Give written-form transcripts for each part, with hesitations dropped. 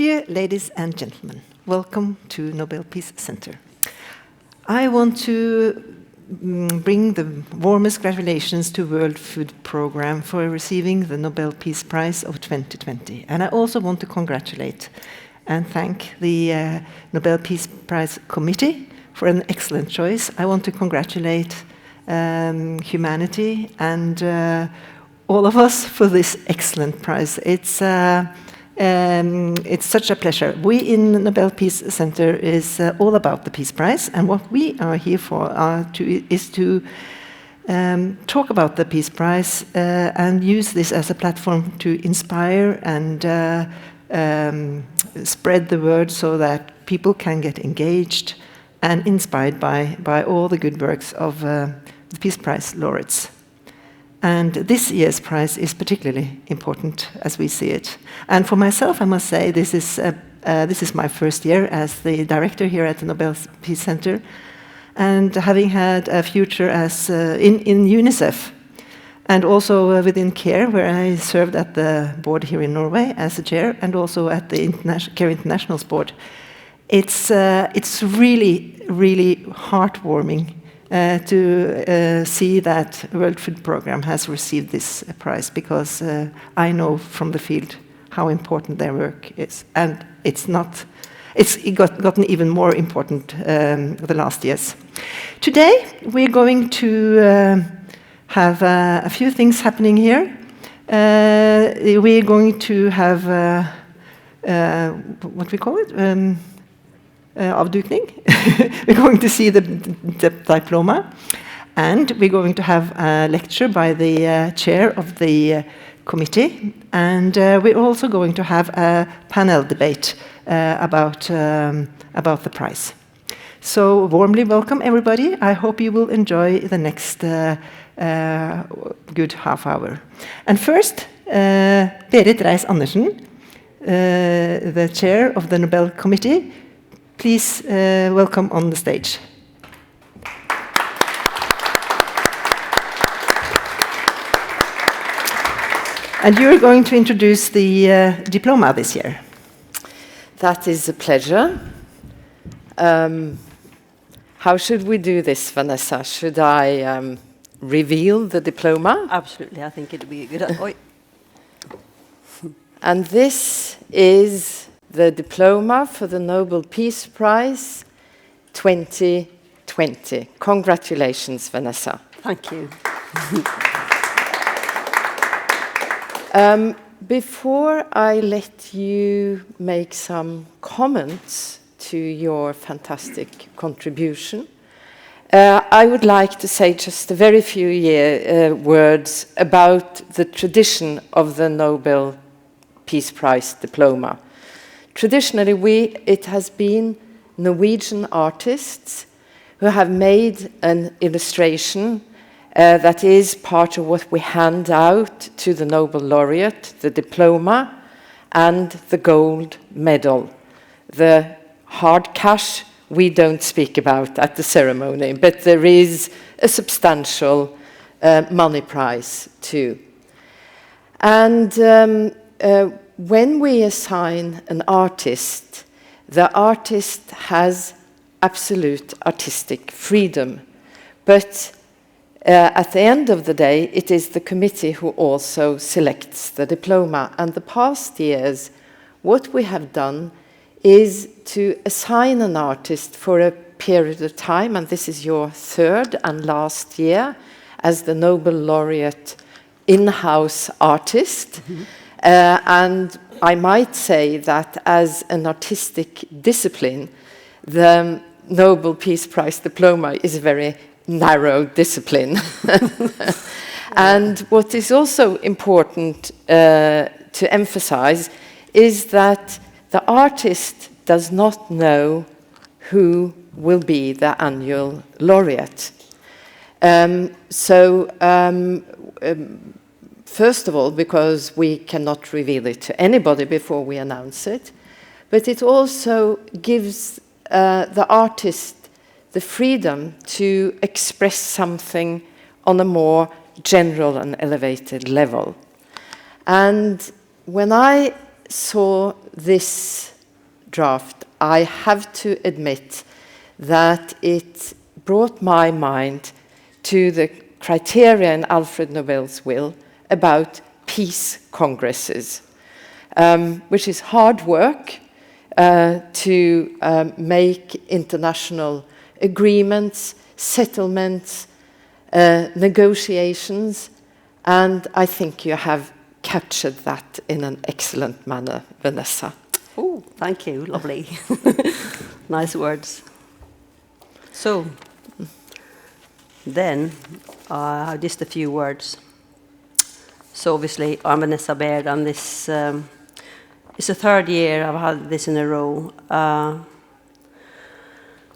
Dear ladies and gentlemen, welcome to Nobel Peace Center. I want to bring the warmest congratulations to World Food Programme for receiving the Nobel Peace Prize of 2020. And I also want to congratulate and thank the Nobel Peace Prize Committee for an excellent choice. I want to congratulate humanity and all of us for this excellent prize. It's such a pleasure. We in the Nobel Peace Center is all about the Peace Prize, and what we are here for is to talk about the Peace Prize and use this as a platform to inspire and spread the word so that people can get engaged and inspired by all the good works of the Peace Prize laureates. And this year's prize is particularly important as we see it. And for myself, I must say, this is my first year as the director here at the Nobel Peace Center, and having had a future as in UNICEF, and also within CARE, where I served at the board here in Norway as a chair, and also at the CARE International's board. It's really, really heartwarming to see that World Food Programme has received this prize, because I know from the field how important their work is, and it's gotten even more important the last years. Today we're going to have a few things happening here. We're going to have what we call it. Avdukning. We're going to see the Diploma, and we're going to have a lecture by the chair of the committee, and we're also going to have a panel debate about the prize. So warmly welcome everybody. I hope you will enjoy the next good half hour. And first, Berit Reiss-Andersen, the chair of the Nobel Committee. Please welcome on the stage. And you're going to introduce the Diploma this year. That is a pleasure. How should we do this, Vanessa? Should I reveal the Diploma? Absolutely, I think it'd be a good idea. And this is the Diploma for the Nobel Peace Prize 2020. Congratulations, Vanessa. Thank you. Before I let you make some comments to your fantastic contribution, I would like to say just a very few words about the tradition of the Nobel Peace Prize Diploma. Traditionally, it has been Norwegian artists who have made an illustration that is part of what we hand out to the Nobel laureate, the Diploma and the gold medal. The hard cash we don't speak about at the ceremony, but there is a substantial money prize too. And when we assign an artist, the artist has absolute artistic freedom. But at the end of the day, it is the committee who also selects the Diploma. And the past years, what we have done is to assign an artist for a period of time, and this is your third and last year as the Nobel laureate in-house artist. Mm-hmm. And I might say that as an artistic discipline, the Nobel Peace Prize Diploma is a very narrow discipline. And what is also important to emphasize is that the artist does not know who will be the annual laureate. First of all, because we cannot reveal it to anybody before we announce it, but it also gives the artist the freedom to express something on a more general and elevated level. And when I saw this draft, I have to admit that it brought my mind to the criteria in Alfred Nobel's will about peace congresses, which is hard work to make international agreements, settlements, negotiations, and I think you have captured that in an excellent manner, Vanessa. Oh, thank you. Lovely. Nice words. So, then, just a few words. So obviously, I'm Vanessa Baird, and this it's the third year I've had this in a row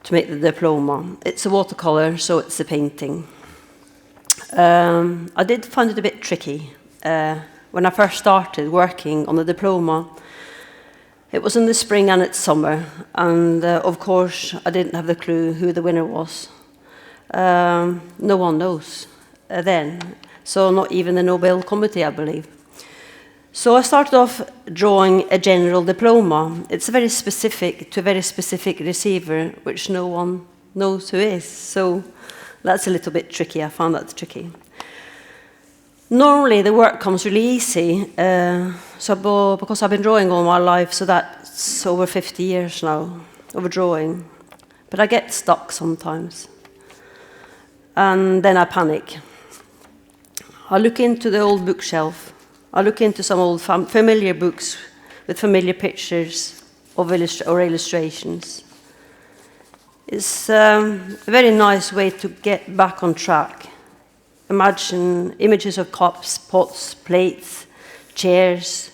to make the diploma. It's a watercolor, so it's a painting. I did find it a bit tricky. When I first started working on the diploma, it was in the spring and it's summer, and of course I didn't have the clue who the winner was. No one knows then, so not even the Nobel Committee, I believe. So I started off drawing a general diploma. It's very specific to a very specific receiver, which no one knows who is. So that's a little bit tricky. I found that tricky. Normally the work comes really easy, because I've been drawing all my life, so that's over 50 years now of drawing. But I get stuck sometimes. And then I panic. I look into the old bookshelf. I look into some old familiar books with familiar pictures or illustrations. It's a very nice way to get back on track. Imagine images of cups, pots, plates, chairs,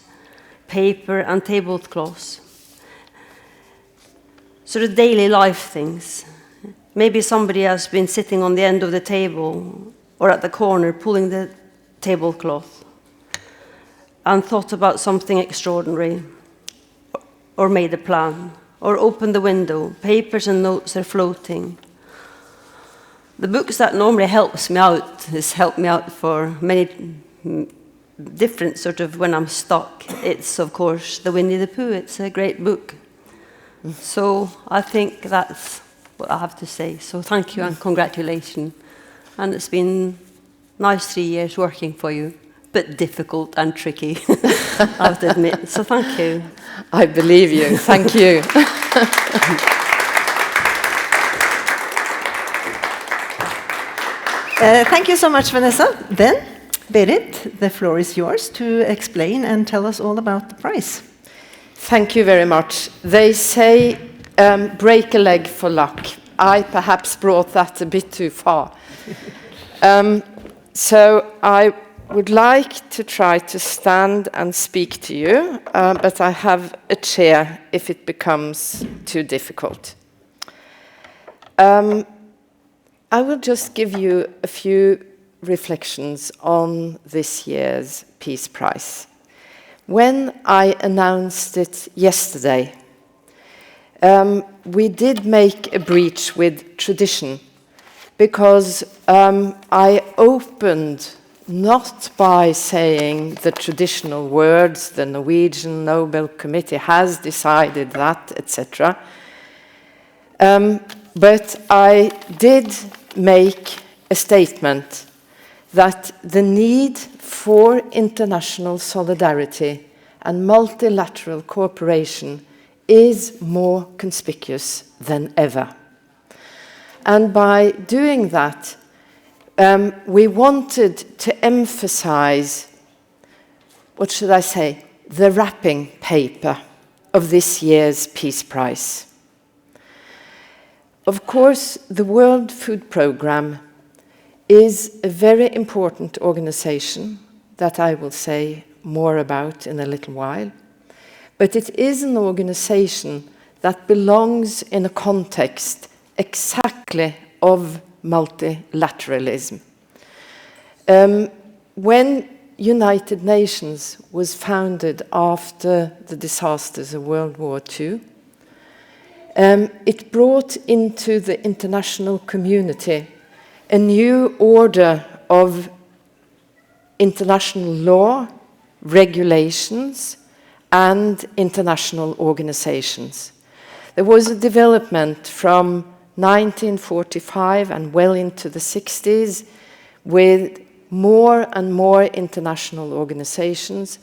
paper, and tablecloths. Sort of daily life things. Maybe somebody has been sitting on the end of the table or at the corner pulling the tablecloth and thought about something extraordinary, or made a plan, or opened the window. Papers and notes are floating. The books that normally helps me out for many different sort of when I'm stuck. It's of course the Winnie the Pooh. It's a great book. So I think that's what I have to say. So thank you and congratulations. And it's been nice 3 years working for you, but difficult and tricky, I have to admit. So thank you. I believe you. Thank you. Thank you so much, Vanessa. Then, Berit, the floor is yours to explain and tell us all about the prize. Thank you very much. They say break a leg for luck. I perhaps brought that a bit too far. So I would like to try to stand and speak to you, but I have a chair if it becomes too difficult. I will just give you a few reflections on this year's Peace Prize. When I announced it yesterday, we did make a breach with tradition, because I opened not by saying the traditional words, the Norwegian Nobel Committee has decided that, etc. But I did make a statement that the need for international solidarity and multilateral cooperation is more conspicuous than ever. And by doing that, we wanted to emphasize, what should I say, the wrapping paper of this year's Peace Prize. Of course, the World Food Programme is a very important organization that I will say more about in a little while. But it is an organization that belongs in a context exactly of multilateralism. When United Nations was founded after the disasters of World War II, it brought into the international community a new order of international law, regulations, and international organizations. There was a development from 1945 and well into the 60s with more and more international organizations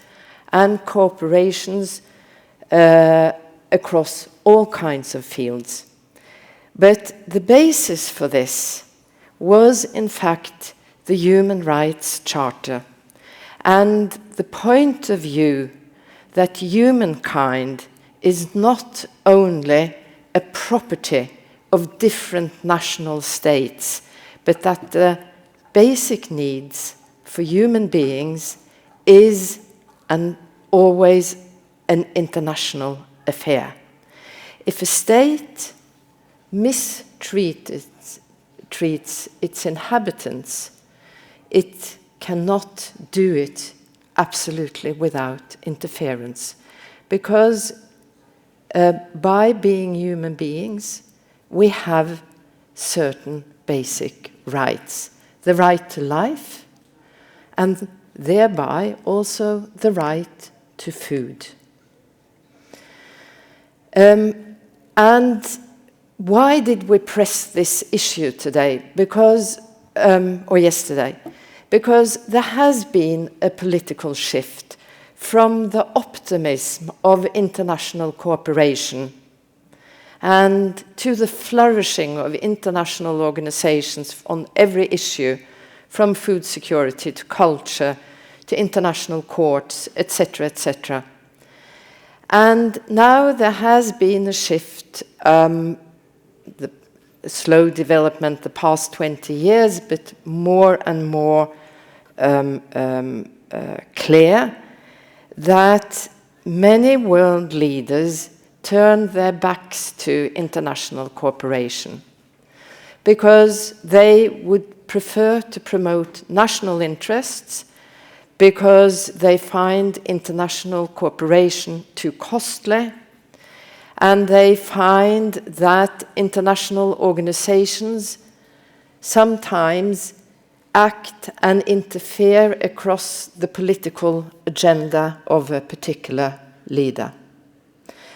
and corporations across all kinds of fields. But the basis for this was, in fact, the Human Rights Charter and the point of view that humankind is not only a property of different national states, but that the basic needs for human beings is always an international affair. If a state mistreats its inhabitants, it cannot do it absolutely without interference, because by being human beings, we have certain basic rights. The right to life, and thereby also the right to food. And why did we press this issue today? Or yesterday? Because there has been a political shift from the optimism of international cooperation and to the flourishing of international organizations on every issue, from food security to culture to international courts, etc., etc. And now there has been a shift, the slow development the past 20 years, but more and more clear that many world leaders turn their backs to international cooperation because they would prefer to promote national interests, because they find international cooperation too costly, and they find that international organizations sometimes act and interfere across the political agenda of a particular leader.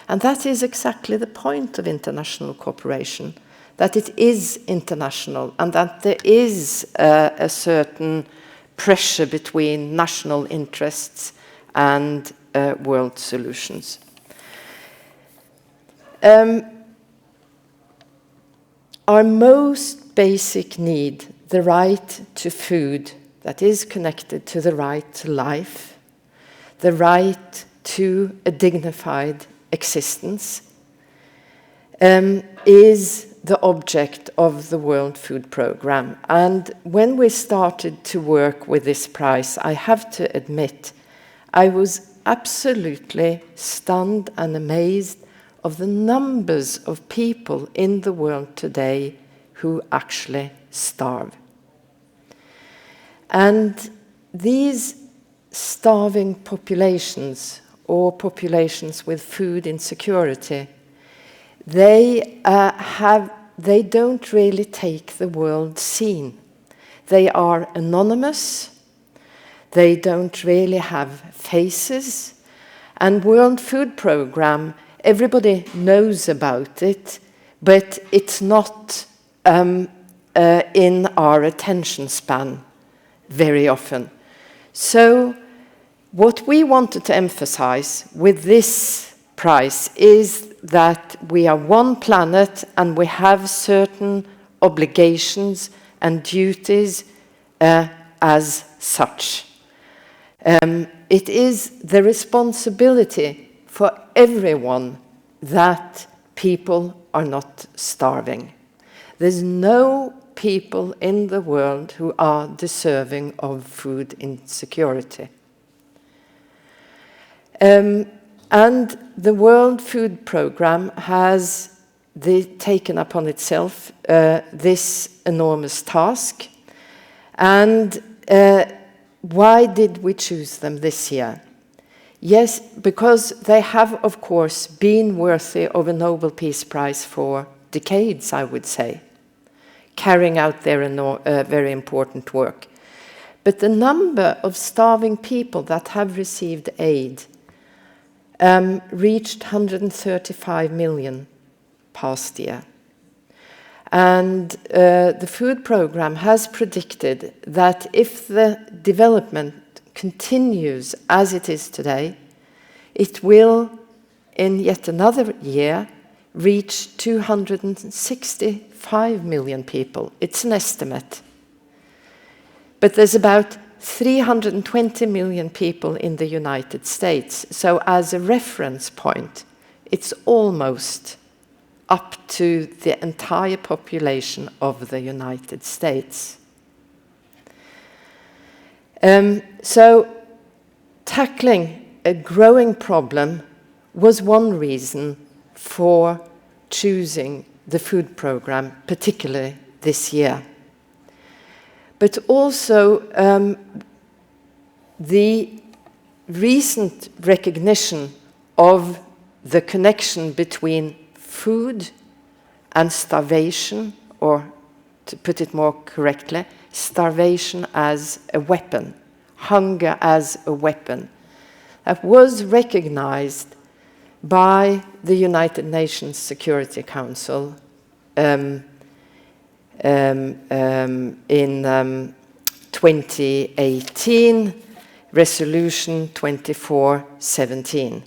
And that is exactly the point of international cooperation, that it is international and that there is a certain pressure between national interests and world solutions. Our most basic need, the right to food, that is connected to the right to life, the right to a dignified existence, is the object of the World Food Programme. And when we started to work with this prize, I have to admit, I was absolutely stunned and amazed of the numbers of people in the world today who actually starve. And these starving populations, or populations with food insecurity, they don't really take the world scene. They are anonymous, they don't really have faces, and World Food Programme, everybody knows about it, but it's not in our attention span very often. So what we wanted to emphasize with this prize is that we are one planet and we have certain obligations and duties as such. It is the responsibility for everyone that people are not starving. There's no people in the world who are deserving of food insecurity. And the World Food Programme has taken upon itself this enormous task. And why did we choose them this year? Yes, because they have, of course, been worthy of a Nobel Peace Prize for decades, I would say, carrying out their very important work. But the number of starving people that have received aid reached 135 million past year. And the food program has predicted that if the development continues as it is today, it will, in yet another year, reach 265 million people. It's an estimate. But there's about 320 million people in the United States. So as a reference point, it's almost up to the entire population of the United States. So tackling a growing problem was one reason for choosing the food program, particularly this year. But also the recent recognition of the connection between food and starvation, or to put it more correctly, starvation as a weapon, hunger as a weapon, that was recognized by the United Nations Security Council in 2018, Resolution 2417.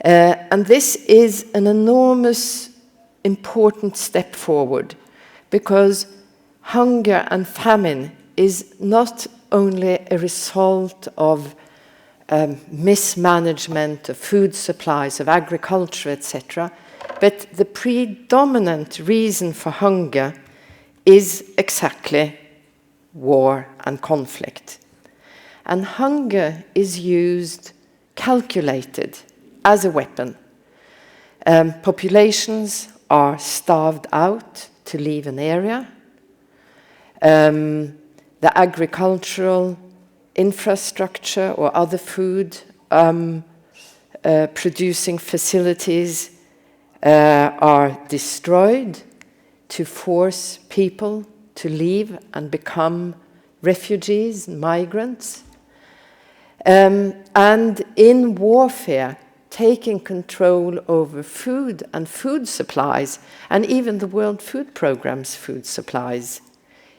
And this is an enormous, important step forward, because hunger and famine is not only a result of mismanagement of food supplies, of agriculture, etc., but the predominant reason for hunger is exactly war and conflict. And hunger is used, calculated, as a weapon. Populations are starved out to leave an area. The agricultural infrastructure or other food producing facilities are destroyed to force people to leave and become refugees, migrants. And in warfare, taking control over food and food supplies, and even the World Food Programme's food supplies,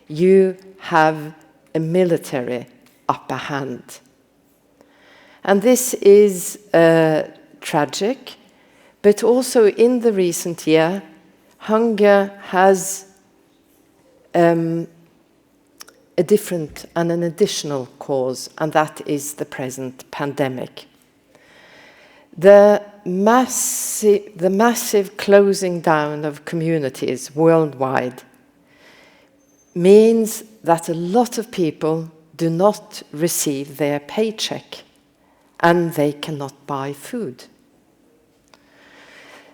you have a military upper hand. And this is tragic, but also in the recent year, hunger has a different and an additional cause, and that is the present pandemic. The massive closing down of communities worldwide means that a lot of people do not receive their paycheck and they cannot buy food.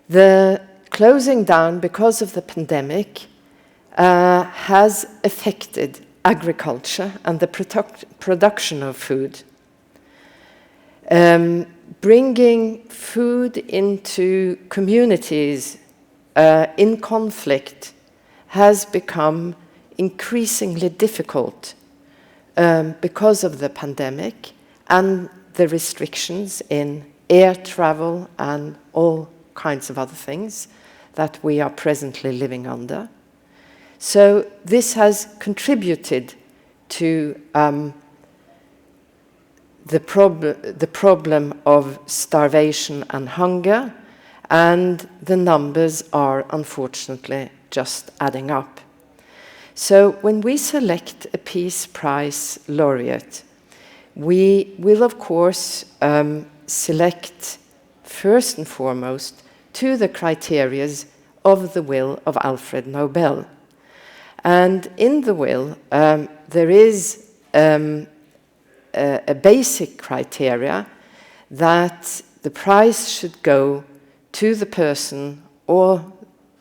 The closing down because of the pandemic has affected agriculture and the production of food. Bringing food into communities in conflict has become increasingly difficult because of the pandemic and the restrictions in air travel and all kinds of other things that we are presently living under. So this has contributed to the problem of starvation and hunger, and the numbers are unfortunately just adding up. So when we select a Peace Prize laureate, we will of course select first and foremost to the criteria of the will of Alfred Nobel. And in the will, there is a basic criteria that the prize should go to the person or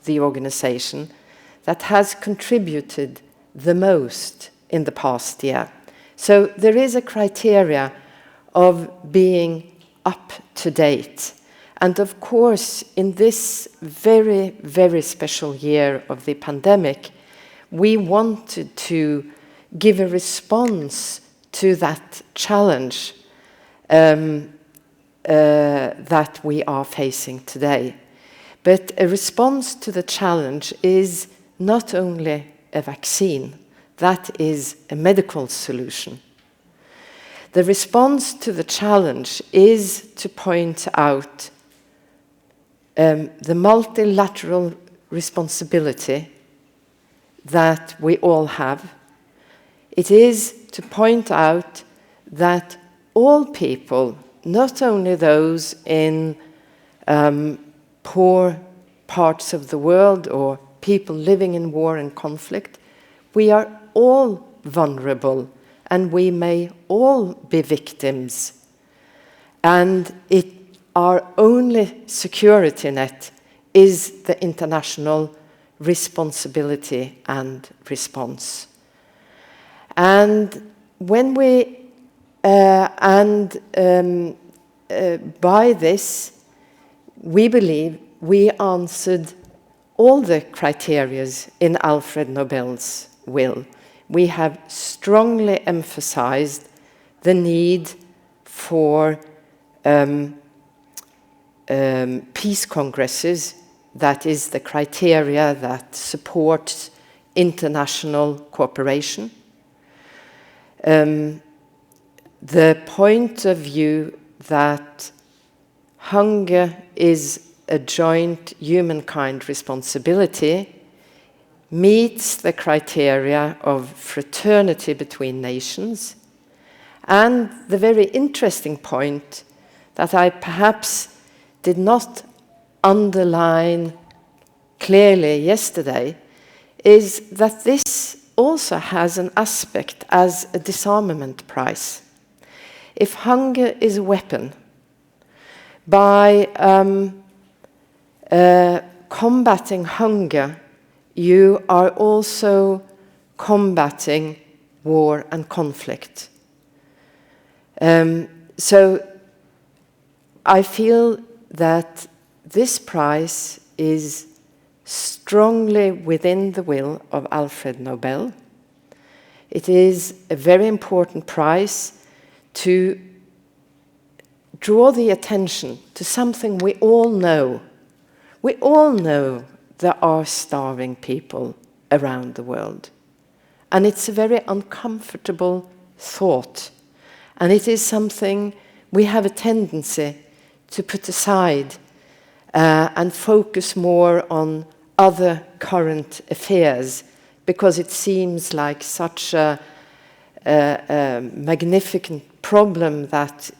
the organization that has contributed the most in the past year. So there is a criteria of being up to date. And of course, in this very, very special year of the pandemic, we wanted to give a response to that challenge that we are facing today. But a response to the challenge is not only a vaccine, that is a medical solution. The response to the challenge is to point out the multilateral responsibility that we all have. It is to point out that all people, not only those in poor parts of the world or people living in war and conflict, we are all vulnerable and we may all be victims. And our only security net is the international responsibility and response. And when we, by this, we believe we answered all the criteria in Alfred Nobel's will. We have strongly emphasized the need for peace congresses, that is the criteria that supports international cooperation. The point of view that hunger is a joint humankind responsibility meets the criteria of fraternity between nations, and the very interesting point that I perhaps did not underline clearly yesterday is that this also has an aspect as a disarmament prize. If hunger is a weapon, by combating hunger, you are also combating war and conflict. So I feel that this prize is strongly within the will of Alfred Nobel. It is a very important prize to draw the attention to something we all know. We all know there are starving people around the world. And it's a very uncomfortable thought. And it is something we have a tendency to put aside and focus more on other current affairs, because it seems like such a magnificent problem that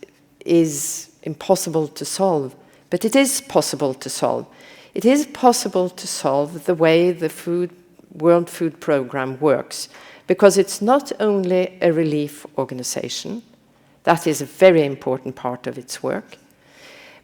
is impossible to solve. But it is possible to solve. It is possible to solve the way the World Food Programme works, because it's not only a relief organization, that is a very important part of its work,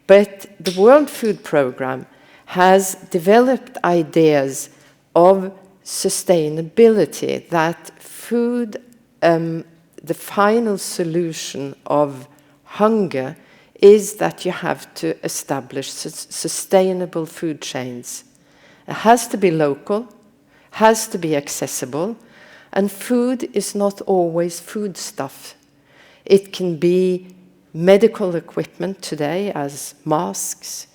but the World Food Programme has developed ideas of sustainability, that food, the final solution of hunger is that you have to establish sustainable food chains. It has to be local, has to be accessible, and food is not always foodstuff. It can be medical equipment today, as masks,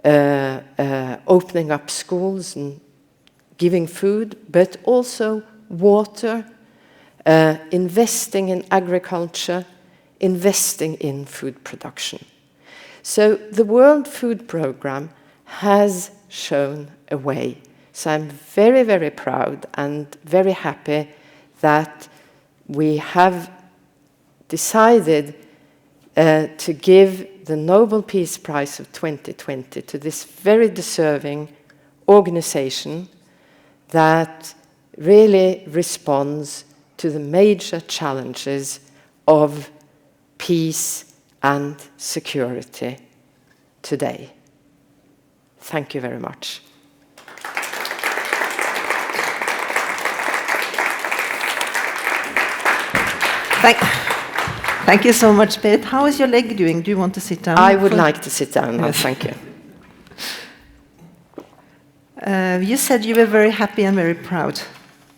opening up schools and giving food, but also water, investing in agriculture, investing in food production. So the World Food Programme has shown a way. So I'm very, very proud and very happy that we have decided to give the Nobel Peace Prize of 2020 to this very deserving organization that really responds to the major challenges of peace and security today. Thank you very much. Thank you so much, Berit. How is your leg doing? Do you want to sit down? I would like to sit down now, Yes. thank you. You said you were very happy and very proud.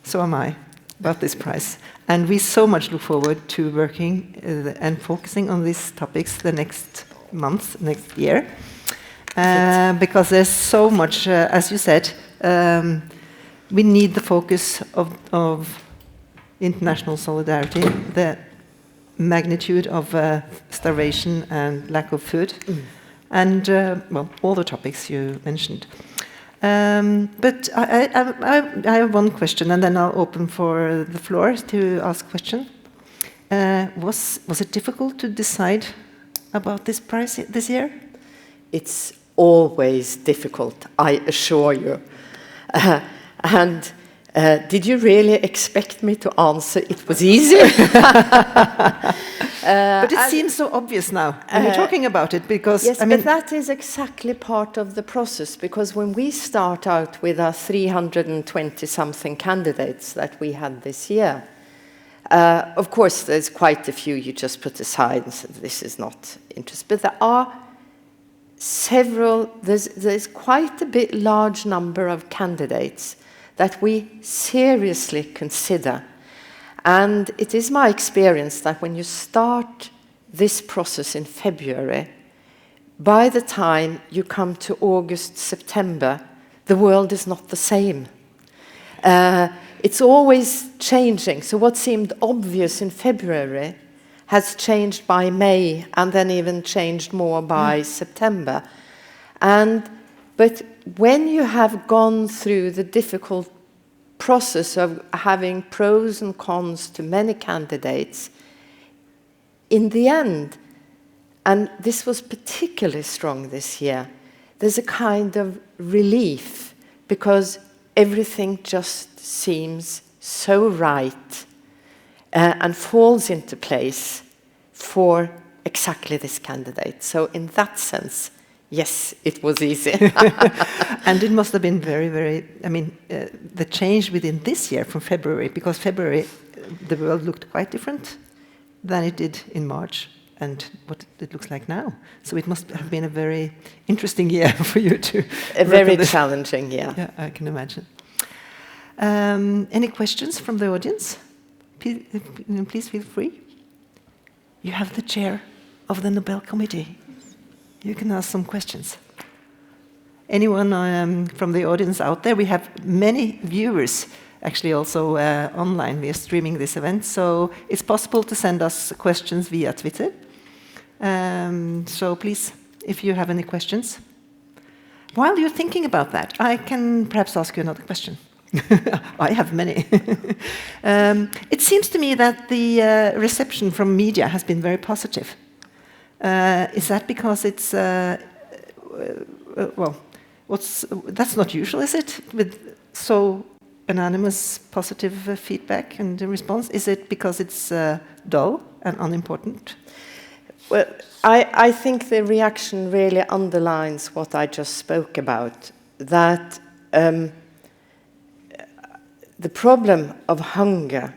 So am I about this prize. And we so much look forward to working and focusing on these topics the next months, next year, because there's so much, as you said, we need the focus of international solidarity, the magnitude of starvation and lack of food, and well, all the topics you mentioned. But I have one question, and then I'll open for the floor to ask questions. Was it difficult to decide about this prize this year? It's always difficult, I assure you. And did you really expect me to answer it was easy? But it seems so obvious now when you're talking about it, because yes, I mean, but that is exactly part of the process, because when we start out with our 320-something candidates that we had this year, of course there's quite a few you just put aside and said this is not interesting, but there are several, there's quite a bit large number of candidates that we seriously consider. And it is my experience that when you start this process in February, by the time you come to August, September, the world is not the same. It's always changing. So what seemed obvious in February has changed by May, and then even changed more by September. But when you have gone through the difficult process of having pros and cons to many candidates, in the end, and this was particularly strong this year, there's a kind of relief, because everything just seems so right and falls into place for exactly this candidate. So in that sense, yes, it was easy. and it must have been very, very, I mean, the change within this year from February, because February, the world looked quite different than it did in March and what it looks like now. So it must have been a very interesting year for you to... A very challenging year. Yeah, I can imagine. Any questions from the audience? Please feel free. You have the chair of the Nobel Committee. You can ask some questions. Anyone from the audience out there? We have many viewers, actually also online. We are streaming this event, so it's possible to send us questions via Twitter. So please, if you have any questions. While you're thinking about that, I can perhaps ask you another question. I have many. It seems to me that the reception from media has been very positive. Is that because it's, well, that's not usual, is it? With so anonymous positive feedback and response? Is it because it's dull and unimportant? Well, I think the reaction really underlines what I just spoke about, that the problem of hunger,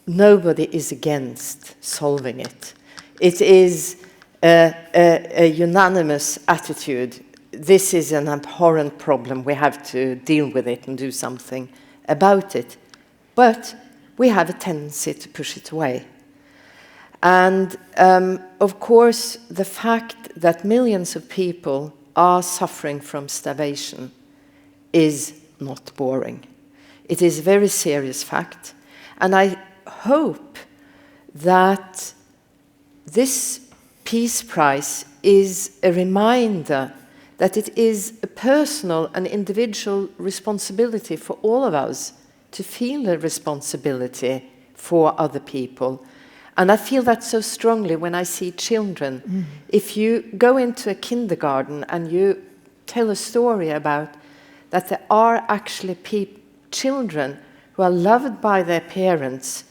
nobody is against solving it. It is a unanimous attitude. This is an abhorrent problem. We have to deal with it and do something about it. But we have a tendency to push it away. And of course, the fact that millions of people are suffering from starvation is not boring. It is a very serious fact. And I hope that this Peace Prize is a reminder that it is a personal and individual responsibility for all of us to feel a responsibility for other people. And I feel that so strongly when I see children. If you go into a kindergarten and you tell a story about that there are actually children who are loved by their parents,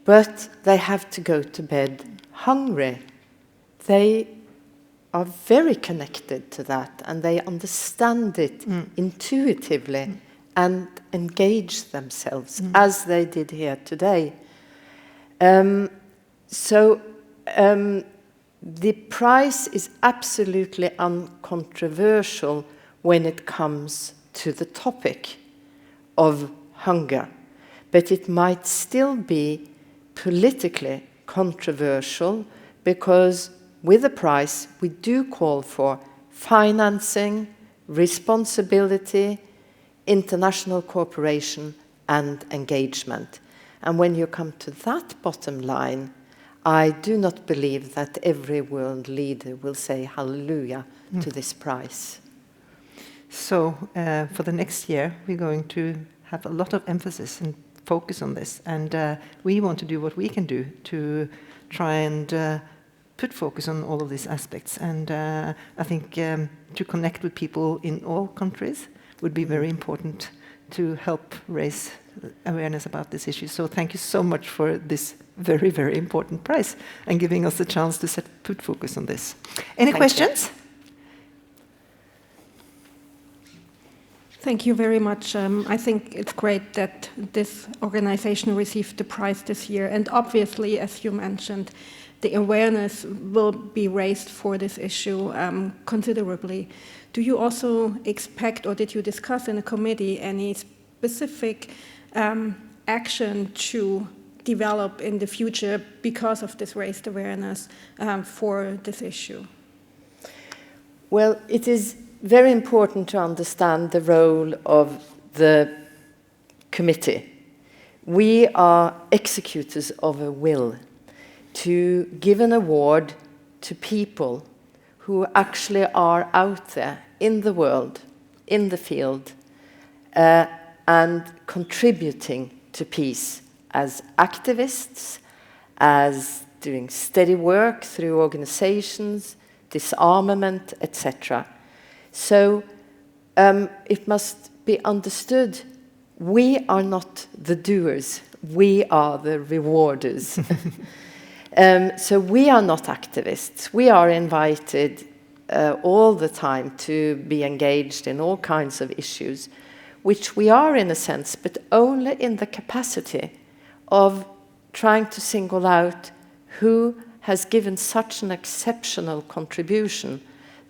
but they have to go to bed hungry, they are very connected to that, and they understand it intuitively and engage themselves, as they did here today. So the prize is absolutely uncontroversial when it comes to the topic of hunger, but it might still be politically controversial because with the prize, we do call for financing, responsibility, international cooperation, and engagement. And when you come to that bottom line, I do not believe that every world leader will say hallelujah to this prize. So for the next year, we're going to have a lot of emphasis and focus on this. And we want to do what we can do to try and put focus on all of these aspects. And I think to connect with people in all countries would be very important to help raise awareness about this issue. So thank you so much for this very, very important prize and giving us the chance to put focus on this. Any questions? Thank you very much. I think it's great that this organization received the prize this year. And obviously, as you mentioned, the awareness will be raised for this issue considerably. Do you also expect, or did you discuss in the committee, any specific action to develop in the future because of this raised awareness for this issue? Well, it is very important to understand the role of the committee. We are executors of a will to give an award to people who actually are out there in the world, in the field, and contributing to peace as activists, as doing steady work through organizations, disarmament, etc. So it must be understood, we are not the doers, we are the rewarders. So we are not activists. We are invited all the time to be engaged in all kinds of issues, which we are in a sense, but only in the capacity of trying to single out who has given such an exceptional contribution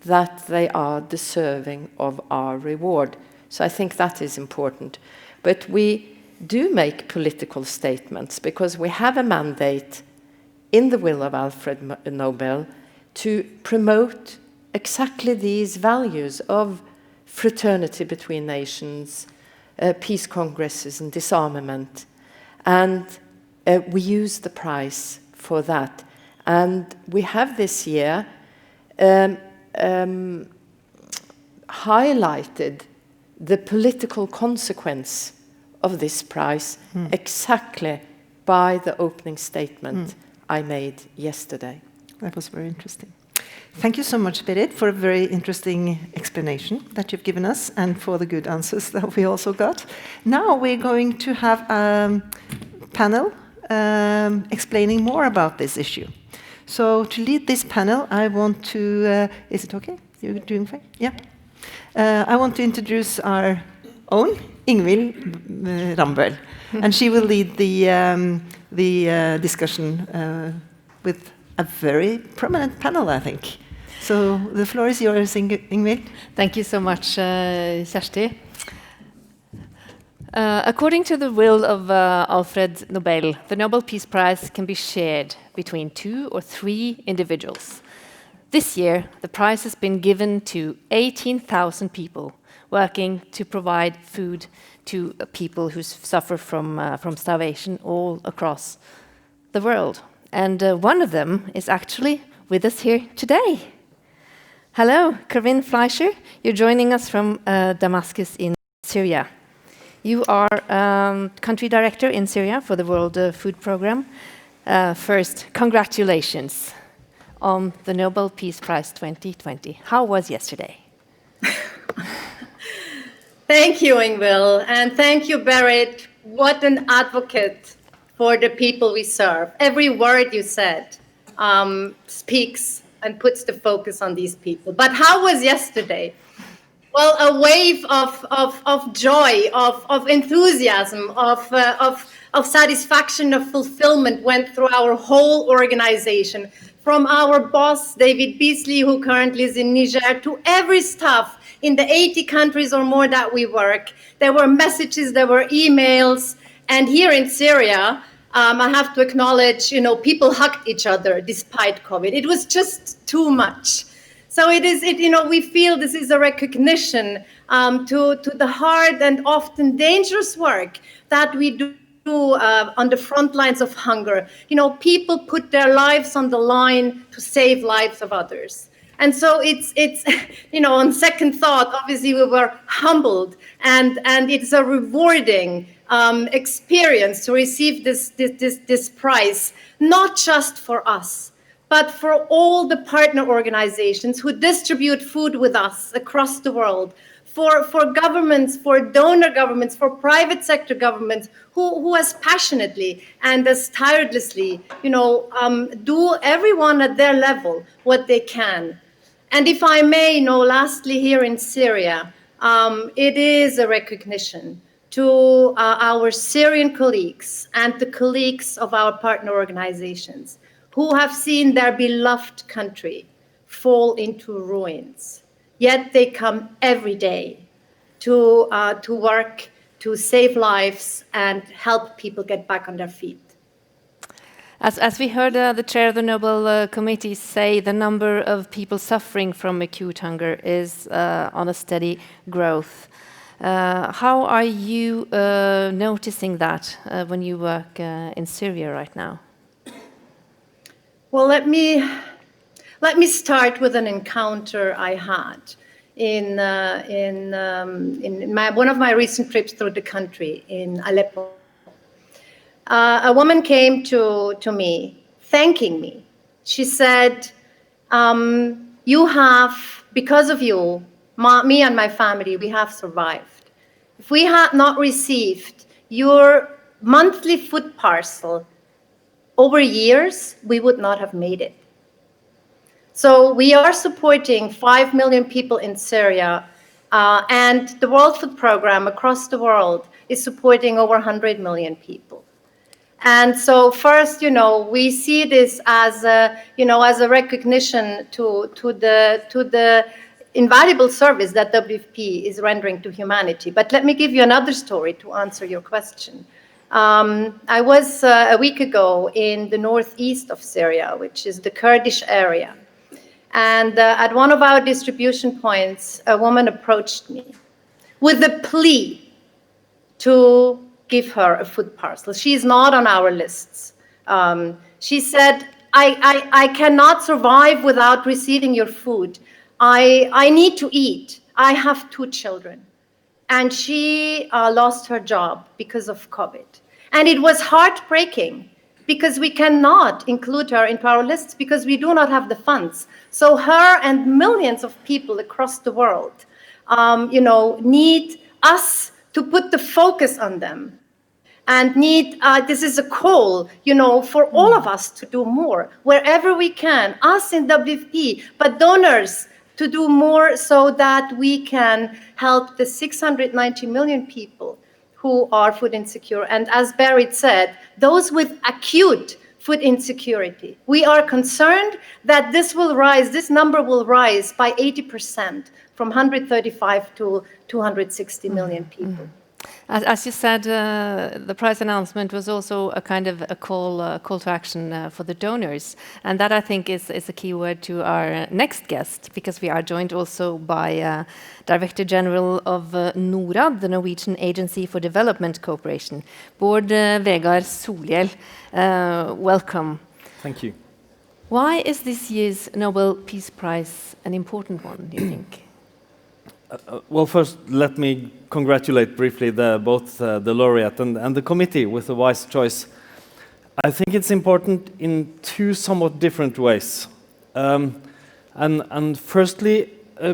that they are deserving of our reward. So I think that is important. But we do make political statements because we have a mandate in the will of Alfred Nobel to promote exactly these values of fraternity between nations, peace congresses and disarmament. And we use the prize for that. And we have this year highlighted the political consequence of this prize exactly by the opening statement I made yesterday. That was very interesting. Thank you so much, Berit, for a very interesting explanation that you've given us and for the good answers that we also got. Now we're going to have a panel explaining more about this issue. So to lead this panel, I want to... is it okay? You're doing fine? Yeah. I want to introduce our own Ingvild Rambøll, and she will lead the discussion with a very prominent panel, I think. So the floor is yours, Ingvild. Thank you so much, Kjersti. According to the will of Alfred Nobel, the Nobel Peace Prize can be shared between 2 or 3 individuals. This year, the prize has been given to 18,000 people working to provide food to people who suffer from starvation all across the world. And one of them is actually with us here today. Hello, Karin Fleischer. You're joining us from Damascus in Syria. You are country director in Syria for the World Food Programme. First, congratulations on the Nobel Peace Prize 2020. How was yesterday? Thank you, Ingvild, and thank you, Berit. What an advocate for the people we serve. Every word you said speaks and puts the focus on these people. But how was yesterday? Well, a wave of joy, of enthusiasm, of satisfaction, of fulfillment went through our whole organization. From our boss, David Beasley, who currently is in Niger, to every staff in the 80 countries or more that we work. There were messages, there were emails, and here in Syria, I have to acknowledge, people hugged each other despite COVID. It was just too much. So we feel this is a recognition to the hard and often dangerous work that we do on the front lines of hunger. People put their lives on the line to save lives of others. And so it's on second thought, obviously we were humbled, and it's a rewarding experience to receive this prize, not just for us, but for all the partner organizations who distribute food with us across the world, for governments, for donor governments, for private sector governments who as passionately and as tirelessly, do everyone at their level what they can. And if I may, lastly here in Syria, it is a recognition to our Syrian colleagues and the colleagues of our partner organizations who have seen their beloved country fall into ruins. Yet they come every day to work, to save lives and help people get back on their feet. As we heard the chair of the Nobel Committee say, the number of people suffering from acute hunger is on a steady growth. How are you noticing that when you work in Syria right now? Well, let me start with an encounter I had in one of my recent trips through the country in Aleppo. A woman came to me, thanking me. She said, because of you, me and my family, we have survived. If we had not received your monthly food parcel over years, we would not have made it. So we are supporting 5 million people in Syria, and the World Food Programme across the world is supporting over 100 million people. And so first, we see this as a recognition to the invaluable service that WFP is rendering to humanity. But let me give you another story to answer your question. I was a week ago in the northeast of Syria, which is the Kurdish area. And at one of our distribution points, a woman approached me with a plea to give her a food parcel. She's not on our lists. She said, I cannot survive without receiving your food. I need to eat. I have 2 children. And she lost her job because of COVID. And it was heartbreaking because we cannot include her into our lists because we do not have the funds. So her and millions of people across the world, need us to put the focus on them, and this is a call, for all of us to do more wherever we can, us in WFP, but donors to do more so that we can help the 690 million people who are food insecure. And as Berit said, those with acute food insecurity. We are concerned that this number will rise by 80% from 135 to 260 million people. As you said, the prize announcement was also a kind of a call to action for the donors. And that, I think, is a key word to our next guest, because we are joined also by Director General of NORAD, the Norwegian Agency for Development Cooperation, Bård Vegar Solhjell. Welcome. Thank you. Why is this year's Nobel Peace Prize an important one, do you think? Well, first, let me congratulate briefly both the laureate and the committee with a wise choice. I think it's important in 2 somewhat different ways. And firstly,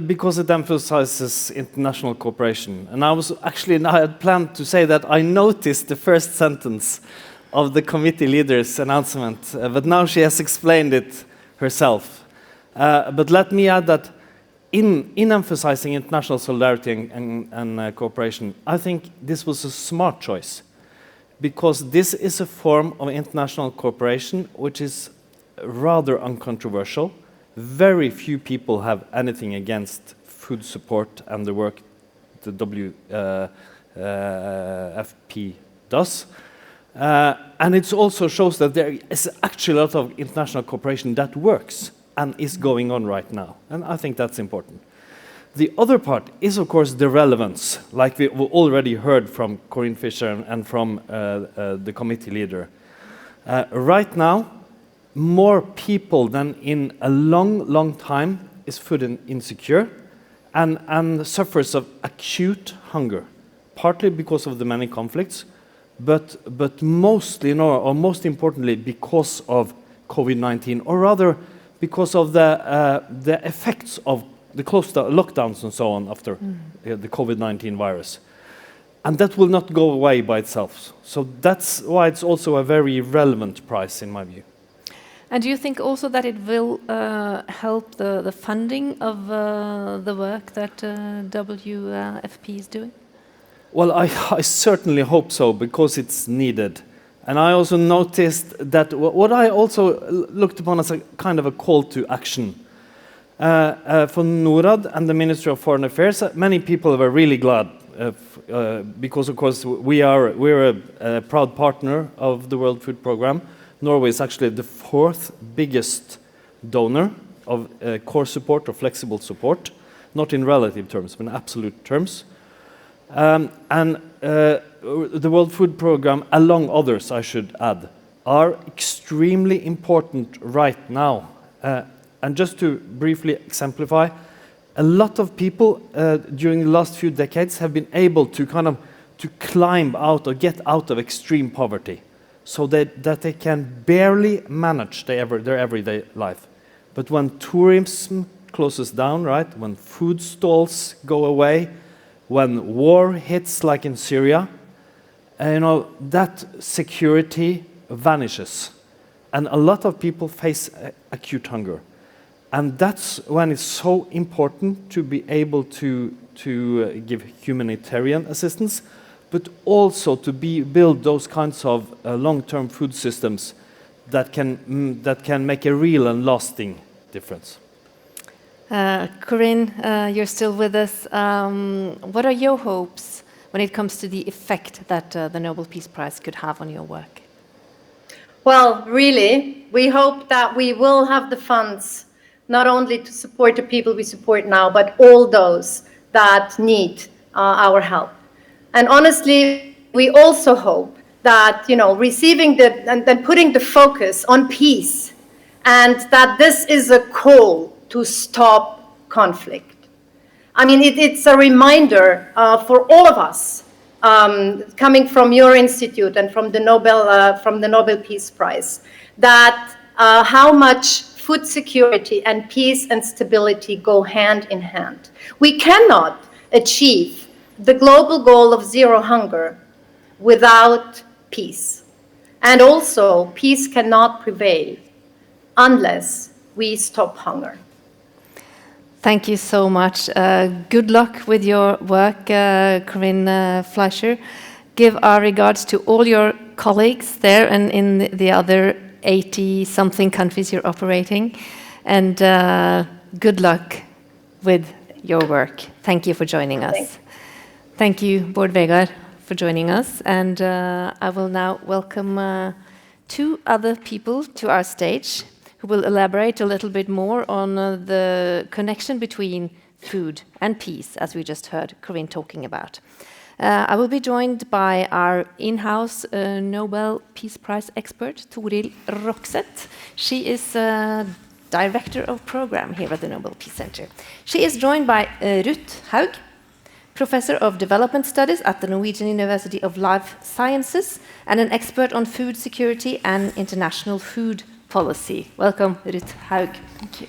because it emphasizes international cooperation. And I had planned to say that I noticed the first sentence of the committee leader's announcement, but now she has explained it herself. But let me add that in emphasizing international solidarity and cooperation, I think this was a smart choice, because this is a form of international cooperation which is rather uncontroversial. Very few people have anything against food support and the work the WFP does. And it also shows that there is actually a lot of international cooperation that works and is going on right now. And I think that's important. The other part is, of course, the relevance, like we already heard from Corinne Fisher and from the committee leader. Right now, more people than in a long, long time is food insecure and suffers of acute hunger, partly because of the many conflicts, but mostly, or most importantly, because of COVID-19, or rather because of the effects of the closed lockdowns and so on after the COVID-19 virus. And that will not go away by itself. So that's why it's also a very relevant prize in my view. And do you think also that it will help the funding of the work that WFP is doing? Well, I certainly hope so, because it's needed. And I also noticed that what I also looked upon as a kind of a call to action. For NORAD and the Ministry of Foreign Affairs, many people were really glad because, of course, we're a proud partner of the World Food Programme. Norway is actually the 4th biggest donor of core support or flexible support, not in relative terms, but in absolute terms. The World Food Programme, along others, I should add, are extremely important right now. And just to briefly exemplify, a lot of people during the last few decades have been able to to climb out or get out of extreme poverty, so that they can barely manage their everyday life. But when tourism closes down, right, when food stalls go away, when war hits like in Syria, that security vanishes. And a lot of people face acute hunger. And that's when it's so important to be able to give humanitarian assistance, but also to build those kinds of long-term food systems that can make a real and lasting difference. Corinne, you're still with us. What are your hopes when it comes to the effect that the Nobel Peace Prize could have on your work? Well, really, we hope that we will have the funds not only to support the people we support now, but all those that need our help. And honestly, we also hope that, receiving and then putting the focus on peace, and that this is a call to stop conflict. I mean, it's a reminder for all of us, coming from your institute and from the Nobel Peace Prize, that how much food security and peace and stability go hand in hand. We cannot achieve the global goal of zero hunger without peace. And also, peace cannot prevail unless we stop hunger. Thank you so much. Good luck with your work, Corinne Fleischer. Give our regards to all your colleagues there and in the other 80-something countries you're operating. And good luck with your work. Thank you for joining us. Thank you, Bård Vegar, for joining us. And I will now welcome 2 other people to our stage who will elaborate a little bit more on the connection between food and peace, as we just heard Corinne talking about. I will be joined by our in-house Nobel Peace Prize expert, Toril Rokseth. She is Director of Program here at the Nobel Peace Center. She is joined by Ruth Haug, Professor of Development Studies at the Norwegian University of Life Sciences and an expert on food security and international food policy. Welcome, Ruth Haug. Thank you.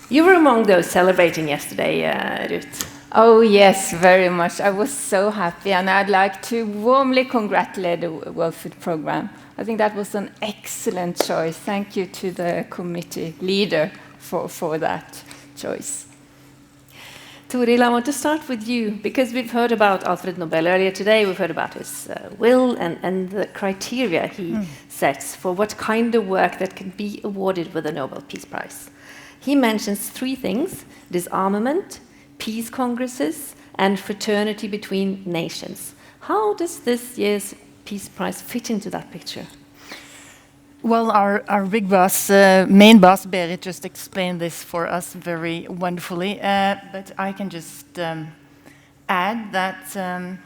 You were among those celebrating yesterday, Ruth. Oh, yes, very much. I was so happy, and I'd like to warmly congratulate the World Food Programme. I think that was an excellent choice. Thank you to the committee leader for that choice. Toril, I want to start with you, because we've heard about Alfred Nobel earlier today. We've heard about his will and the criteria he sets for what kind of work that can be awarded with the Nobel Peace Prize. He mentions 3 things: disarmament, peace congresses, and fraternity between nations. How does this year's Peace Prize fit into that picture? Well, our big boss, main boss, Berit, just explained this for us very wonderfully. But I can just add that,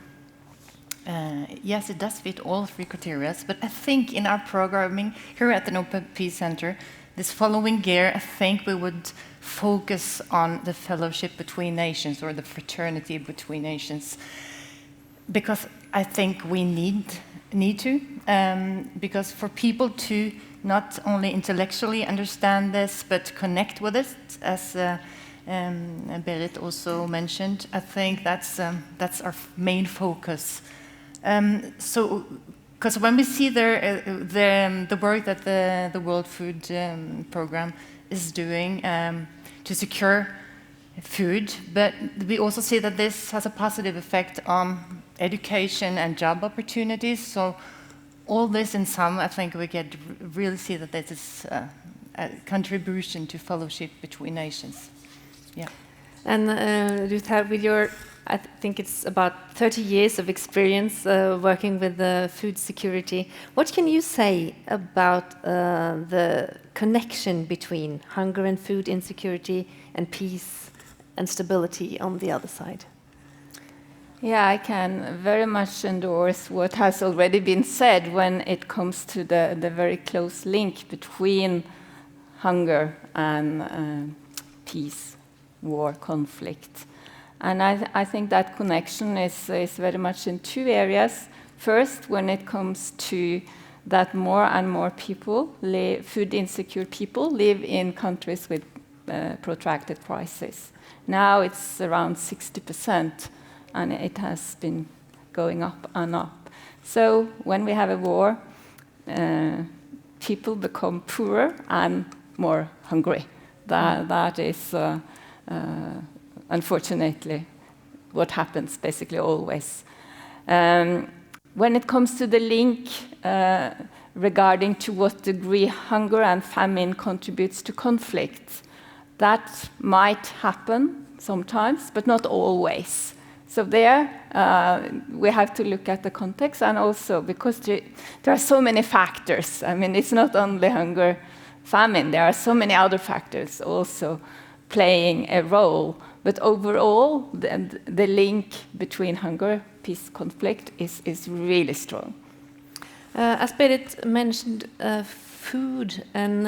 yes, it does fit all three criteria. But I think in our programming here at the Nobel Peace Center, this following year, I think we would focus on the fellowship between nations, or the fraternity between nations, because I think we need to, because for people to not only intellectually understand this, but connect with it, as Berit also mentioned, I think that's our main focus. So, because when we see the work that the World Food Program is doing to secure food, but we also see that this has a positive effect on education and job opportunities. So all this in sum, I think we can really see that this is a contribution to fellowship between nations. Yeah. And Ruth, with your, I think it's about 30 years of experience working with food security, what can you say about the connection between hunger and food insecurity and peace and stability on the other side? Yeah, I can very much endorse what has already been said when it comes to the very close link between hunger and peace, war, conflict. And I think that connection is very much in two areas. First, when it comes to that more and more people, food insecure people, live in countries with protracted crisis. Now it's around 60%, and it has been going up and up. So when we have a war, people become poorer and more hungry. That is unfortunately what happens basically always. When it comes to the link regarding to what degree hunger and famine contributes to conflict, that might happen sometimes, but not always. So there, we have to look at the context, and also because there are so many factors. I mean, it's not only hunger, famine. There are so many other factors also playing a role. But overall, the link between hunger, peace, conflict is really strong. As Berit mentioned, food and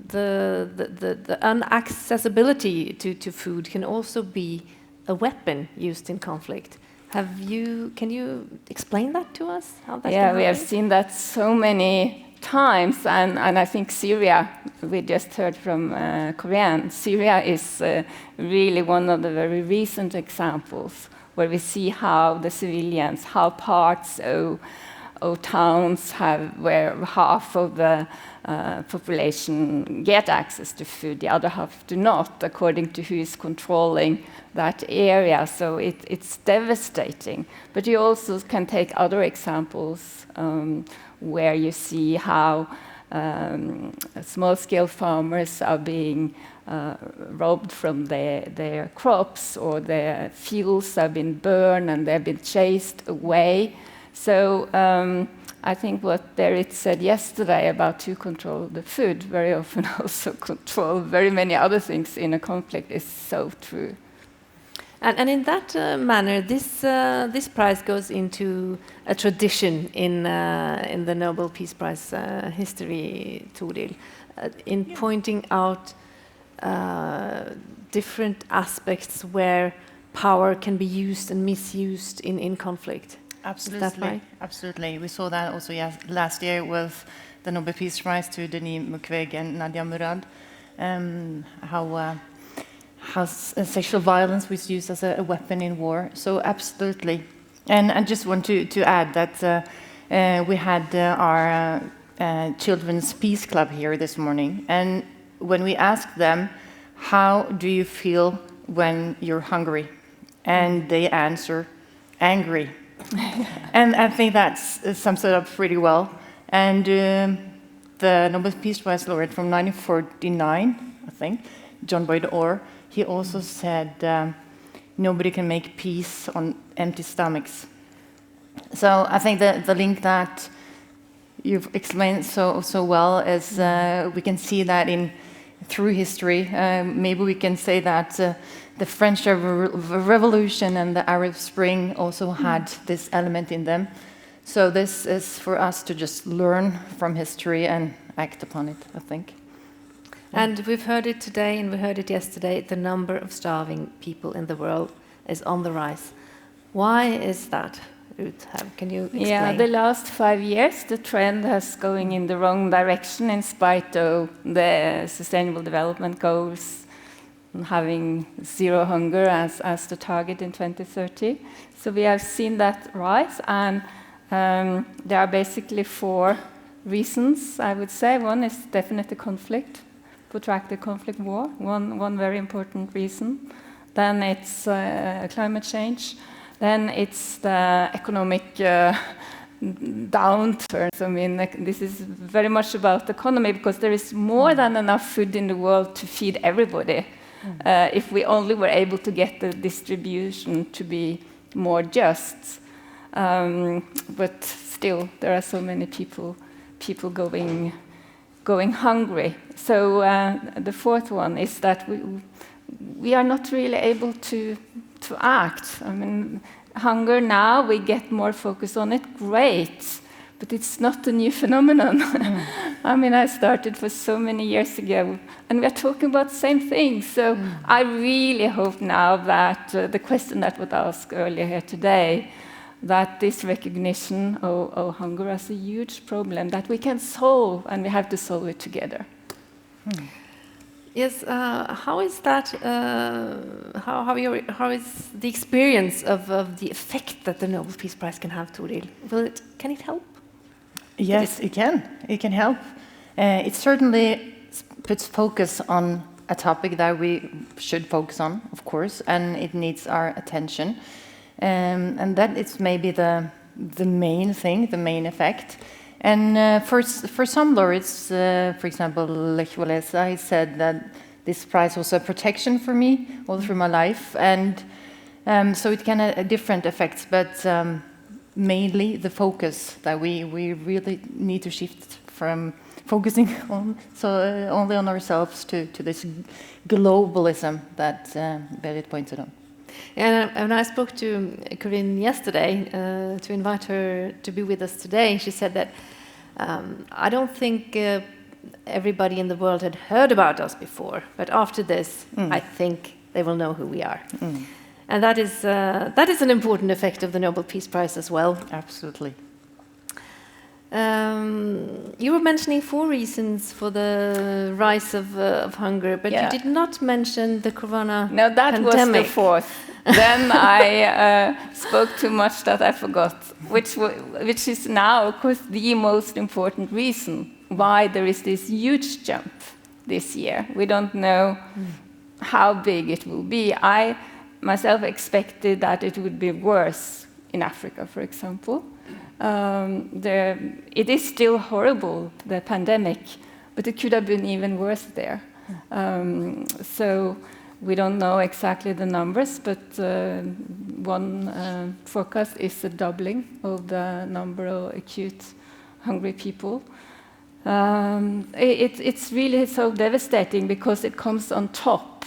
the inaccessibility to food can also be a weapon used in conflict. Can you explain that to us? How that's we have seen that so many times, and I think Syria, we just heard from Korean, Syria is really one of the very recent examples where we see how the civilians, how parts of towns where half of the population get access to food, the other half do not, according to who is controlling that area. So it's devastating. But you also can take other examples where you see how small-scale farmers are being robbed from their crops, or their fields have been burned and they've been chased away. So I think what Berit said yesterday about to control the food very often also control very many other things in a conflict is so true. And in that manner, this prize goes into a tradition in the Nobel Peace Prize history, Toril, in pointing out different aspects where power can be used and misused in conflict. Absolutely. Is that right? Absolutely. We saw that also last year with the Nobel Peace Prize to Denis Mukwege and Nadia Murad, how sexual violence was used as a weapon in war. So absolutely. And I just want to add that we had our Children's Peace Club here this morning. And when we asked them, how do you feel when you're hungry? And they answer, angry. And I think that sums it up pretty well. And the Nobel Peace Prize laureate from 1949, I think, John Boyd Orr, he also said, nobody can make peace on empty stomachs. So I think the link that you've explained so well is we can see that through history. Maybe we can say that the French Revolution and the Arab Spring also had this element in them. So this is for us to just learn from history and act upon it, I think. And we've heard it today and we heard it yesterday, the number of starving people in the world is on the rise. Why is that, Ruth? Can you explain? Yeah, the last 5 years, the trend has going in the wrong direction in spite of the Sustainable Development Goals, having zero hunger as the target in 2030. So we have seen that rise, and there are basically 4 reasons, I would say. One is definitely conflict, protracted conflict, war, one very important reason. Then it's climate change. Then it's the economic downturns. I mean, this is very much about the economy, because there is more than enough food in the world to feed everybody. If we only were able to get the distribution to be more just. But still, there are so many people going hungry. So the 4th one is that we are not really able to act. I mean, hunger now, we get more focus on it, great, but it's not a new phenomenon. I mean, I started for so many years ago, and we are talking about the same thing. So I really hope now that the question that was asked earlier here today, that this recognition of hunger as a huge problem that we can solve, and we have to solve it together. Yes, how is that? How is the experience of the effect that the Nobel Peace Prize can have, Toril? Can it help? Yes, it can. It can help. It certainly puts focus on a topic that we should focus on, of course, and it needs our attention. And that is maybe the main thing, the main effect. And for some laureates, for example, Lech Walesa, he said that this prize was a protection for me all through my life. And so it can have different effects, but mainly the focus that we really need to shift from focusing on only on ourselves to this globalism that Berit pointed on. And I spoke to Corinne yesterday to invite her to be with us today. She said that I don't think everybody in the world had heard about us before, but after this, I think they will know who we are. And that is an important effect of the Nobel Peace Prize as well. Absolutely. You were mentioning 4 reasons for the rise of hunger, but you did not mention the corona pandemic. No, that was the 4th. Then I spoke too much that I forgot, which is now, of course, the most important reason why there is this huge jump this year. We don't know how big it will be. I myself expected that it would be worse in Africa, for example. It is still horrible, the pandemic, but it could have been even worse there. So we don't know exactly the numbers, but one forecast is a doubling of the number of acute hungry people. It's really so devastating because it comes on top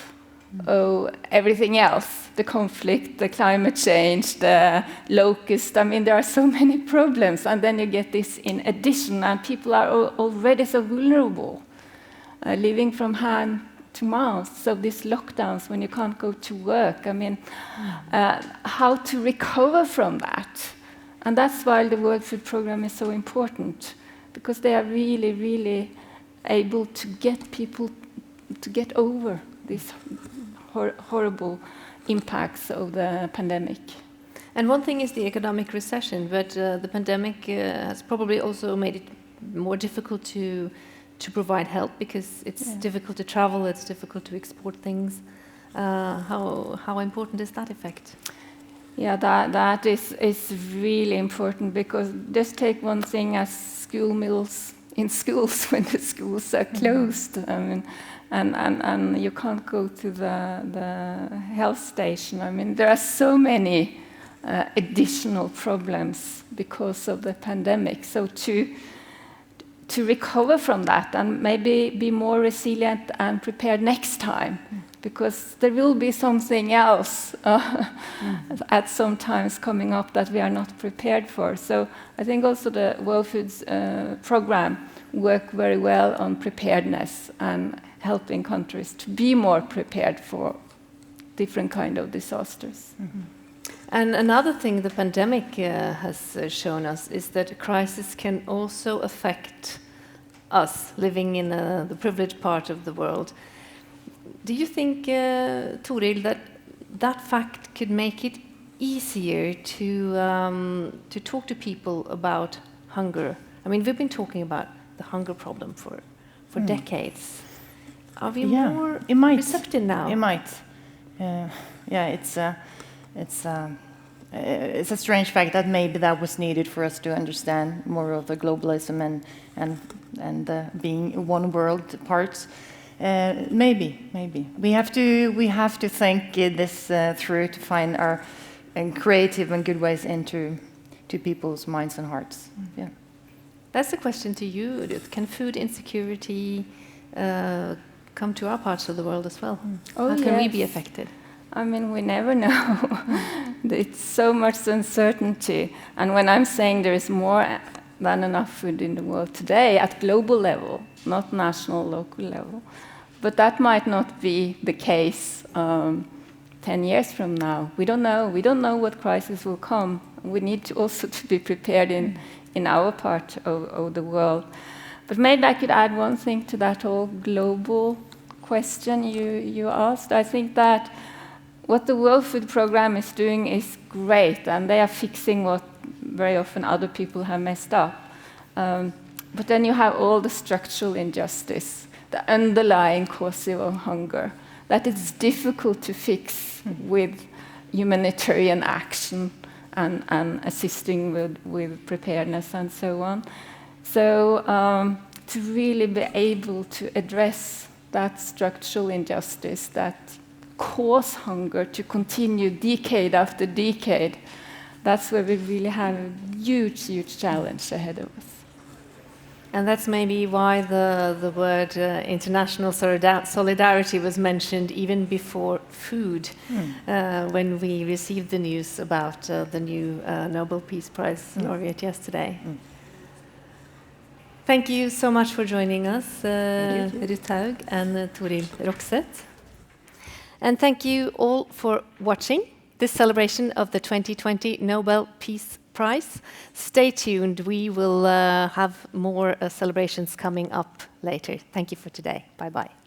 of everything else, the conflict, the climate change, the locust. I mean, there are so many problems, and then you get this in addition, and people are already so vulnerable, living from hand to mouth. So these lockdowns, when you can't go to work, I mean, how to recover from that? And that's why the World Food Programme is so important, because they are really, really able to get people to get over these horrible impacts of the pandemic. And one thing is the economic recession, but the pandemic has probably also made it more difficult to provide help, because it's difficult to travel, it's difficult to export things. How important is that effect? Yeah, that is really important, because just take one thing as school meals in schools when the schools are closed. I mean, and you can't go to the health station. I mean, there are so many additional problems because of the pandemic. So to recover from that and maybe be more resilient and prepared next time, because there will be something else at some times coming up that we are not prepared for. So I think also the World Foods Program work very well on preparedness and helping countries to be more prepared for different kind of disasters. And another thing the pandemic has shown us is that a crisis can also affect us living in the privileged part of the world. Do you think, Toril, that fact could make it easier to talk to people about hunger? I mean, we've been talking about the hunger problem for decades. Are we more receptive now? It might. It's a strange fact that maybe that was needed for us to understand more of the globalism and being one world parts. Maybe we have to think this through to find our creative and good ways into people's minds and hearts. Yeah. That's a question to you, Edith. Can food insecurity come to our parts of the world as well? How can we be affected? I mean, we never know. It's so much uncertainty. And when I'm saying there is more than enough food in the world today at global level, not national, local level. But that might not be the case 10 years from now. We don't know. We don't know what crisis will come. We need to also to be prepared in our part of the world. But maybe I could add one thing to that whole global question you asked. I think that what the World Food Program is doing is great, and they are fixing what very often other people have messed up. But then you have all the structural injustice, the underlying cause of hunger, that it's difficult to fix with humanitarian action and assisting with preparedness and so on. So to really be able to address that structural injustice that cause hunger to continue decade after decade, that's where we really have a huge, huge challenge ahead of us. And that's maybe why the word international solidarity was mentioned even before food, when we received the news about the new Nobel Peace Prize laureate yesterday. Thank you so much for joining us, Ruth Haug and Toril Rokseth. And thank you all for watching this celebration of the 2020 Nobel Peace Prize. Stay tuned. We will have more celebrations coming up later. Thank you for today. Bye-bye.